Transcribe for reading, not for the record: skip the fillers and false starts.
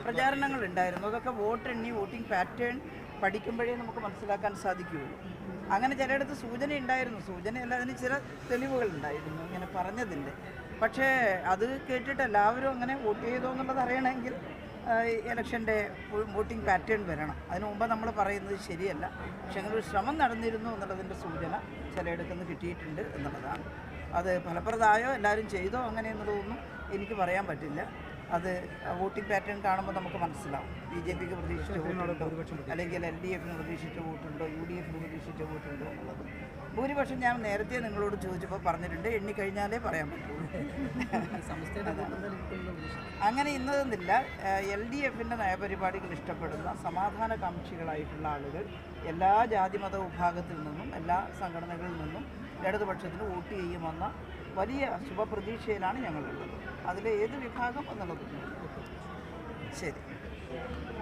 പ്രചാരണങ്ങളുണ്ടായിരുന്നു. അതൊക്കെ വോട്ടെണ്ണി voting pattern പഠിക്കുമ്പോഴേ നമുക്ക് മനസ്സിലാക്കാൻ സാധിക്കുകയുള്ളൂ. അങ്ങനെ ചിലയിടത്ത് സൂചന ഉണ്ടായിരുന്നു, സൂചനയല്ല, അതിന് ചില തെളിവുകളുണ്ടായിരുന്നു ഇങ്ങനെ പറഞ്ഞതിൻ്റെ. പക്ഷേ അത് കേട്ടിട്ട് എല്ലാവരും അങ്ങനെ വോട്ട് ചെയ്തോ എന്നുള്ളത് അറിയണമെങ്കിൽ ഇലക്ഷൻ്റെ വോട്ടിംഗ് പാറ്റേൺ വരണം. അതിനു മുമ്പ് നമ്മൾ പറയുന്നത് ശരിയല്ല. പക്ഷേ അങ്ങനെ ഒരു ശ്രമം നടന്നിരുന്നു എന്നുള്ളതിൻ്റെ സൂചന ചിലയിടത്തു നിന്ന് കിട്ടിയിട്ടുണ്ട് എന്നുള്ളതാണ്. അത് ഫലപ്രദമായോ എല്ലാവരും ചെയ്തോ അങ്ങനെ എന്നുള്ളതൊന്നും എനിക്ക് പറയാൻ പറ്റില്ല. അത് വോട്ടിംഗ് പാറ്റേൺ കാണുമ്പോൾ നമുക്ക് മനസ്സിലാവും. BJPക്ക് പ്രതീക്ഷിച്ച വോട്ടുണ്ടോ, അല്ലെങ്കിൽ LDFന് പ്രതീക്ഷിച്ച വോട്ടുണ്ടോ, UDFന് പ്രതീക്ഷിച്ച വോട്ടുണ്ടോ എന്നുള്ളത്. ഭൂരിപക്ഷം ഞാൻ നേരത്തെ നിങ്ങളോട് ചോദിച്ചപ്പോൾ പറഞ്ഞിട്ടുണ്ട്, എണ്ണിക്കഴിഞ്ഞാലേ പറയാൻ പറ്റുള്ളൂ. അങ്ങനെ ഇന്നതെന്നില്ല. LDFൻ്റെ നയപരിപാടികൾ ഇഷ്ടപ്പെടുന്ന സമാധാനകാംക്ഷികളായിട്ടുള്ള ആളുകൾ എല്ലാ ജാതിമത വിഭാഗത്തിൽ നിന്നും എല്ലാ സംഘടനകളിൽ നിന്നും ഇടതുപക്ഷത്തിന് വോട്ട് ചെയ്യുമെന്ന വലിയ ശുഭപ്രതീക്ഷയിലാണ് ഞങ്ങളുള്ളത്. അതിലെ ഏത് വിഭാഗം എന്നുള്ളത് ശരി.